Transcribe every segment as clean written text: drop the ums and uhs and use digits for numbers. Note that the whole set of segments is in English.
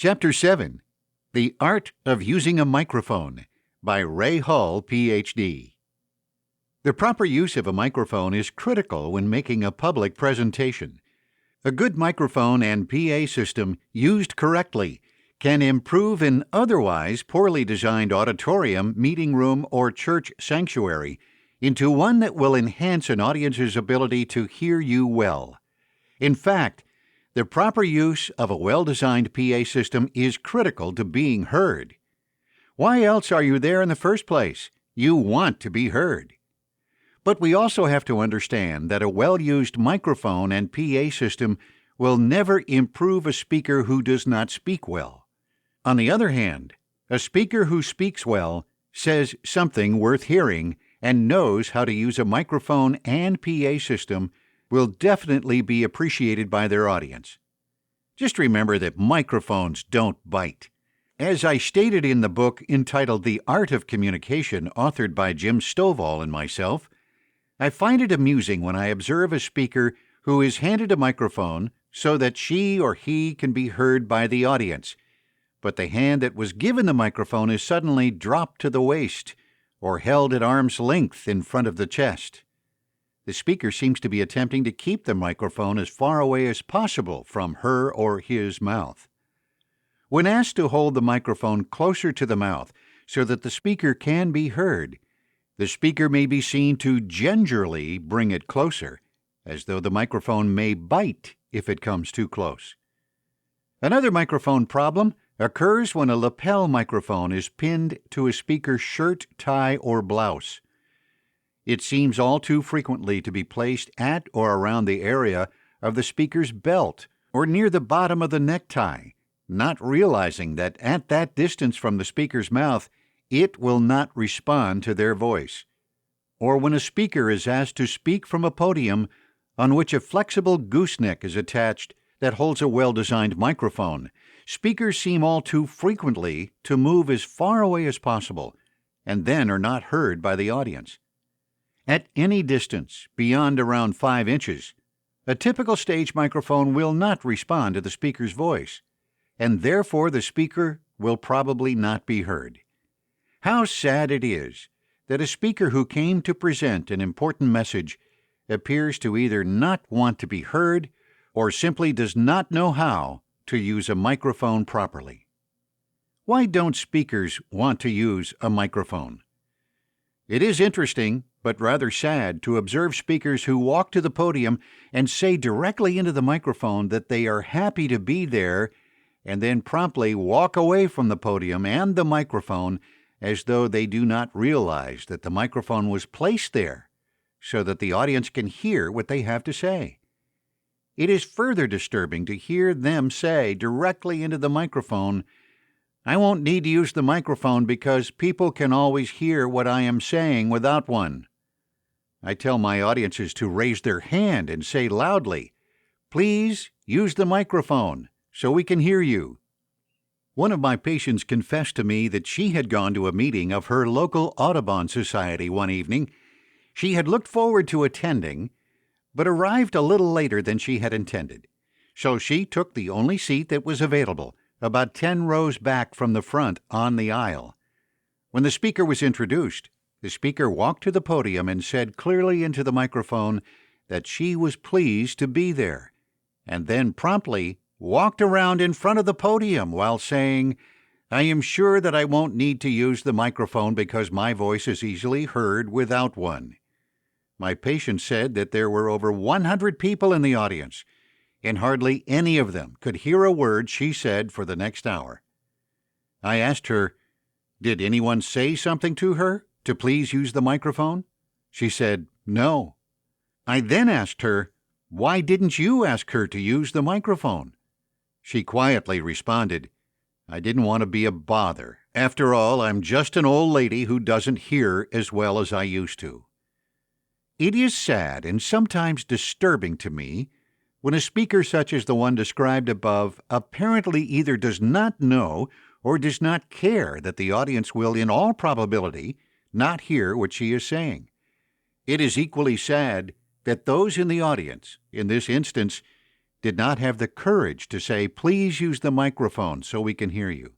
Chapter 7, The Art of Using a Microphone by Ray Hall, Ph.D. The proper use of a microphone is critical when making a public presentation. A good microphone and PA system used correctly can improve an otherwise poorly designed auditorium, meeting room, or church sanctuary into one that will enhance an audience's ability to hear you well. In fact, the proper use of a well-designed PA system is critical to being heard. Why else are you there in the first place? You want to be heard. But we also have to understand that a well-used microphone and PA system will never improve a speaker who does not speak well. On the other hand, a speaker who speaks well, says something worth hearing, and knows how to use a microphone and PA system will definitely be appreciated by their audience. Just remember that microphones don't bite. As I stated in the book entitled The Art of Communication, authored by Jim Stovall and myself, I find it amusing when I observe a speaker who is handed a microphone so that she or he can be heard by the audience, but the hand that was given the microphone is suddenly dropped to the waist or held at arm's length in front of the chest. The speaker seems to be attempting to keep the microphone as far away as possible from her or his mouth. When asked to hold the microphone closer to the mouth so that the speaker can be heard, the speaker may be seen to gingerly bring it closer, as though the microphone may bite if it comes too close. Another microphone problem occurs when a lapel microphone is pinned to a speaker's shirt, tie, or blouse. It seems all too frequently to be placed at or around the area of the speaker's belt or near the bottom of the necktie, not realizing that at that distance from the speaker's mouth, it will not respond to their voice. Or when a speaker is asked to speak from a podium on which a flexible gooseneck is attached that holds a well-designed microphone, speakers seem all too frequently to move as far away as possible and then are not heard by the audience. At any distance beyond around 5 inches, a typical stage microphone will not respond to the speaker's voice, and therefore the speaker will probably not be heard. How sad it is that a speaker who came to present an important message appears to either not want to be heard or simply does not know how to use a microphone properly. Why don't speakers want to use a microphone? It is interesting, but rather sad, to observe speakers who walk to the podium and say directly into the microphone that they are happy to be there and then promptly walk away from the podium and the microphone as though they do not realize that the microphone was placed there so that the audience can hear what they have to say. It is further disturbing to hear them say directly into the microphone, "I won't need to use the microphone because people can always hear what I am saying without one." I tell my audiences to raise their hand and say loudly, "Please use the microphone so we can hear you." One of my patients confessed to me that she had gone to a meeting of her local Audubon Society one evening. She had looked forward to attending, but arrived a little later than she had intended. So she took the only seat that was available, about 10 rows back from the front on the aisle. When the speaker was introduced, the speaker walked to the podium and said clearly into the microphone that she was pleased to be there, and then promptly walked around in front of the podium while saying, "I am sure that I won't need to use the microphone because my voice is easily heard without one." My patient said that there were over 100 people in the audience, and hardly any of them could hear a word she said for the next hour. I asked her, "Did anyone say something to her to please use the microphone?" She said, "No." I then asked her, "Why didn't you ask her to use the microphone?" She quietly responded, "I didn't want to be a bother. After all, I'm just an old lady who doesn't hear as well as I used to." It is sad and sometimes disturbing to me when a speaker such as the one described above apparently either does not know or does not care that the audience will, in all probability, not hear what she is saying. It is equally sad that those in the audience, in this instance, did not have the courage to say, "Please use the microphone so we can hear you."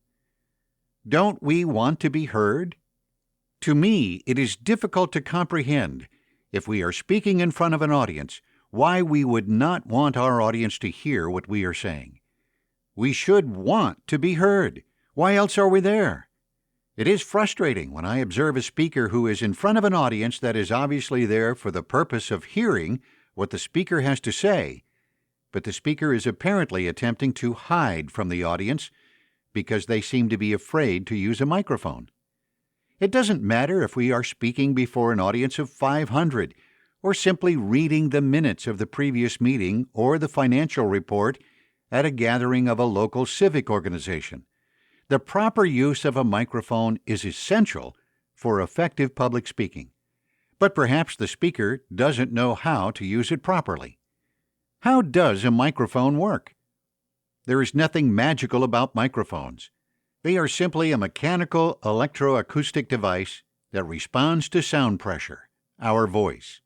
Don't we want to be heard? To me, it is difficult to comprehend, if we are speaking in front of an audience, why we would not want our audience to hear what we are saying. We should want to be heard. Why else are we there? It is frustrating when I observe a speaker who is in front of an audience that is obviously there for the purpose of hearing what the speaker has to say, but the speaker is apparently attempting to hide from the audience because they seem to be afraid to use a microphone. It doesn't matter if we are speaking before an audience of 500 or simply reading the minutes of the previous meeting or the financial report at a gathering of a local civic organization. The proper use of a microphone is essential for effective public speaking, but perhaps the speaker doesn't know how to use it properly. How does a microphone work? There is nothing magical about microphones. They are simply a mechanical electroacoustic device that responds to sound pressure, our voice.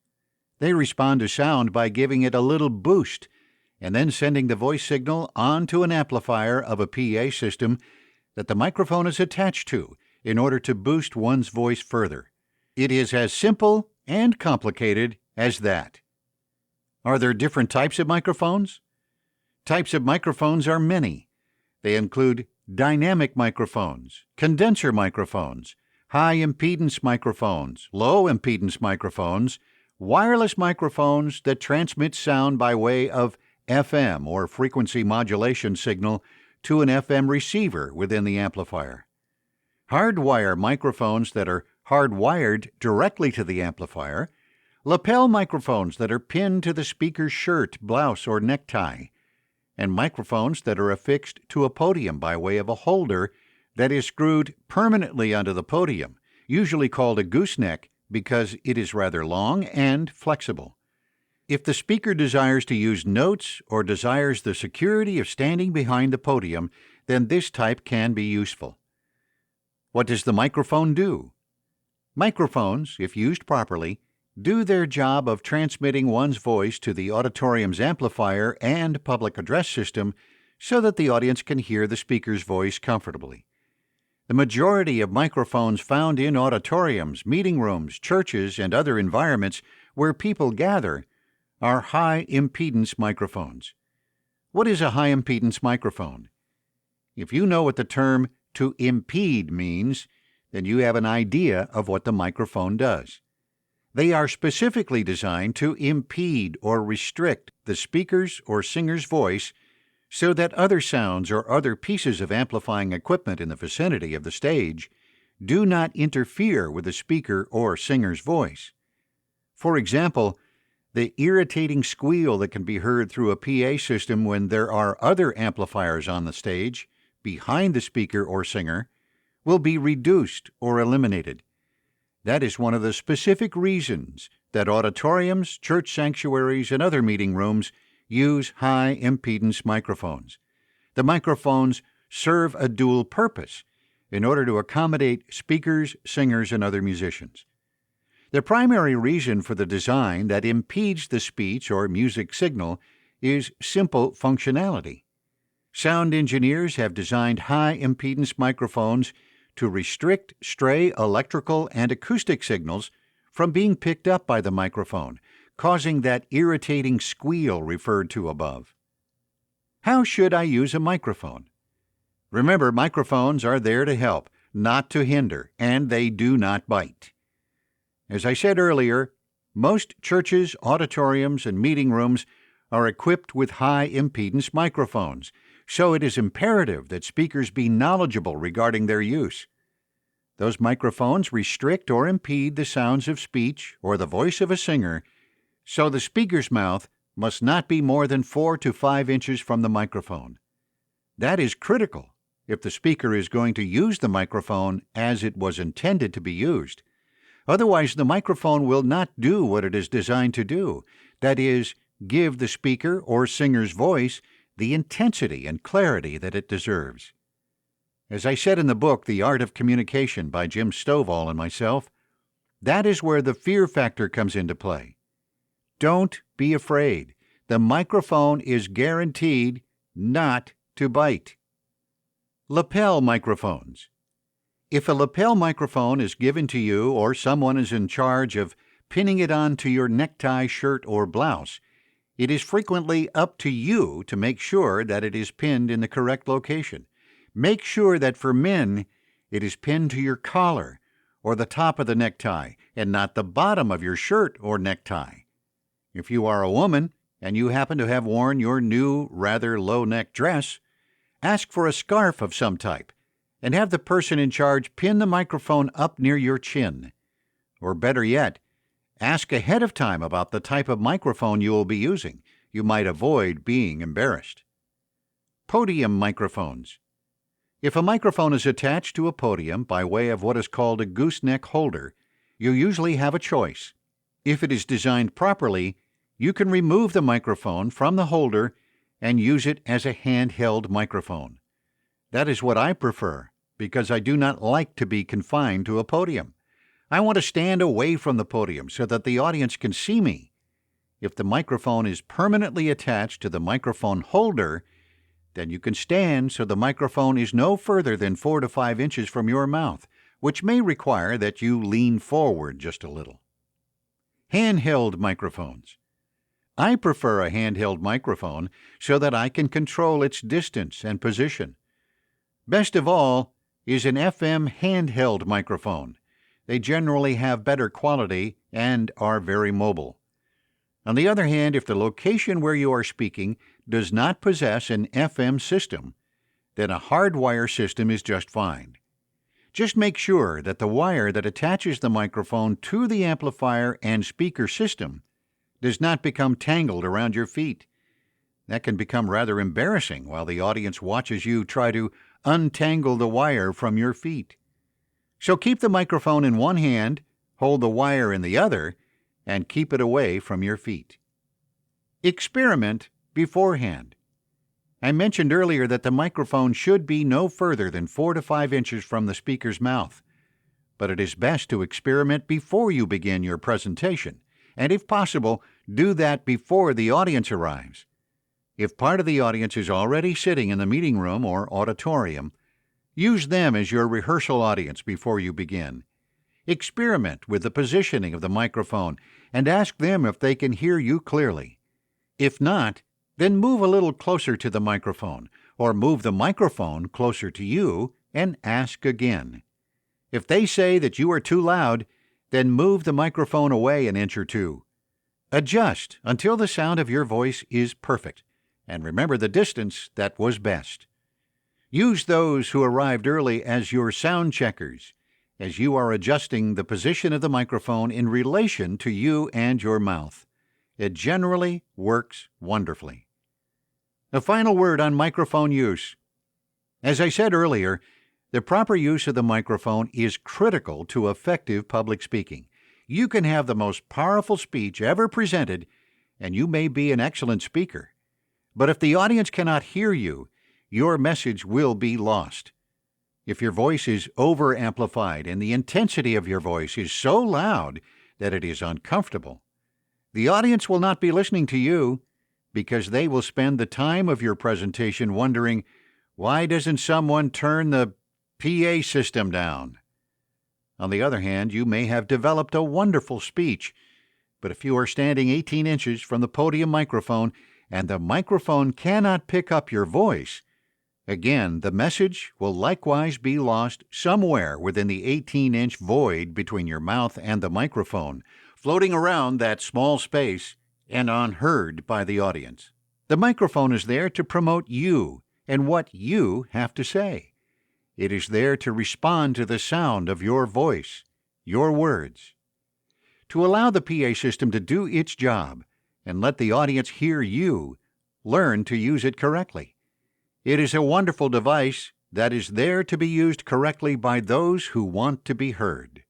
They respond to sound by giving it a little boost and then sending the voice signal onto an amplifier of a PA system that the microphone is attached to in order to boost one's voice further. It is as simple and complicated as that. Are there different types of microphones? Types of microphones are many. They include dynamic microphones, condenser microphones, high-impedance microphones, low-impedance microphones, wireless microphones that transmit sound by way of FM or frequency modulation signal to an FM receiver within the amplifier. Hardwire microphones that are hardwired directly to the amplifier, lapel microphones that are pinned to the speaker's shirt, blouse, or necktie, and microphones that are affixed to a podium by way of a holder that is screwed permanently onto the podium, usually called a gooseneck because it is rather long and flexible. If the speaker desires to use notes or desires the security of standing behind the podium, then this type can be useful. What does the microphone do? Microphones, if used properly, do their job of transmitting one's voice to the auditorium's amplifier and public address system so that the audience can hear the speaker's voice comfortably. The majority of microphones found in auditoriums, meeting rooms, churches, and other environments where people gather are high-impedance microphones. What is a high-impedance microphone? If you know what the term "to impede" means, then you have an idea of what the microphone does. They are specifically designed to impede or restrict the speaker's or singer's voice so that other sounds or other pieces of amplifying equipment in the vicinity of the stage do not interfere with the speaker or singer's voice. For example, the irritating squeal that can be heard through a PA system when there are other amplifiers on the stage behind the speaker or singer will be reduced or eliminated. That is one of the specific reasons that auditoriums, church sanctuaries, and other meeting rooms use high-impedance microphones. The microphones serve a dual purpose in order to accommodate speakers, singers, and other musicians. The primary reason for the design that impedes the speech or music signal is simple functionality. Sound engineers have designed high-impedance microphones to restrict stray electrical and acoustic signals from being picked up by the microphone, causing that irritating squeal referred to above. How should I use a microphone? Remember, microphones are there to help, not to hinder, and they do not bite. As I said earlier, most churches, auditoriums, and meeting rooms are equipped with high-impedance microphones, so it is imperative that speakers be knowledgeable regarding their use. Those microphones restrict or impede the sounds of speech or the voice of a singer, so the speaker's mouth must not be more than 4 to 5 inches from the microphone. That is critical if the speaker is going to use the microphone as it was intended to be used. Otherwise, the microphone will not do what it is designed to do, that is, give the speaker or singer's voice the intensity and clarity that it deserves. As I said in the book, The Art of Communication by Jim Stovall and myself, that is where the fear factor comes into play. Don't be afraid. the microphone is guaranteed not to bite. Lapel microphones. If a lapel microphone is given to you or someone is in charge of pinning it onto your necktie, shirt, or blouse, it is frequently up to you to make sure that it is pinned in the correct location. Make sure that for men, it is pinned to your collar or the top of the necktie and not the bottom of your shirt or necktie. If you are a woman and you happen to have worn your new, rather low-neck dress, ask for a scarf of some type and have the person in charge pin the microphone up near your chin. Or better yet, ask ahead of time about the type of microphone you will be using. You might avoid being embarrassed. Podium microphones. If a microphone is attached to a podium by way of what is called a gooseneck holder, you usually have a choice. If it is designed properly, you can remove the microphone from the holder and use it as a handheld microphone. That is what I prefer, because I do not like to be confined to a podium. I want to stand away from the podium so that the audience can see me. If the microphone is permanently attached to the microphone holder, then you can stand so the microphone is no further than 4 to 5 inches from your mouth, which may require that you lean forward just a little. Handheld microphones. I prefer a handheld microphone so that I can control its distance and position. Best of all is an FM handheld microphone. They generally have better quality and are very mobile. On the other hand, if the location where you are speaking does not possess an FM system, then a hardwire system is just fine. Just make sure that the wire that attaches the microphone to the amplifier and speaker system does not become tangled around your feet. That can become rather embarrassing while the audience watches you try to untangle the wire from your feet. So keep the microphone in one hand, hold the wire in the other, and keep it away from your feet. Experiment beforehand. I mentioned earlier that the microphone should be no further than 4 to 5 inches from the speaker's mouth, but it is best to experiment before you begin your presentation, and if possible, do that before the audience arrives. If part of the audience is already sitting in the meeting room or auditorium, use them as your rehearsal audience before you begin. Experiment with the positioning of the microphone and ask them if they can hear you clearly. If not, then move a little closer to the microphone, or move the microphone closer to you and ask again. If they say that you are too loud, then move the microphone away an inch or two. Adjust until the sound of your voice is perfect, and remember the distance that was best. Use those who arrived early as your sound checkers, as you are adjusting the position of the microphone in relation to you and your mouth. It generally works wonderfully. A final word on microphone use. As I said earlier, the proper use of the microphone is critical to effective public speaking. You can have the most powerful speech ever presented, and you may be an excellent speaker. But if the audience cannot hear you, your message will be lost. If your voice is over-amplified and the intensity of your voice is so loud that it is uncomfortable, the audience will not be listening to you because they will spend the time of your presentation wondering, why doesn't someone turn the PA system down? On the other hand, you may have developed a wonderful speech, but if you are standing 18 inches from the podium microphone and the microphone cannot pick up your voice, again, the message will likewise be lost somewhere within the 18-inch void between your mouth and the microphone, floating around that small space and unheard by the audience. The microphone is there to promote you and what you have to say. It is there to respond to the sound of your voice, your words. To allow the PA system to do its job and let the audience hear you, learn to use it correctly. It is a wonderful device that is there to be used correctly by those who want to be heard.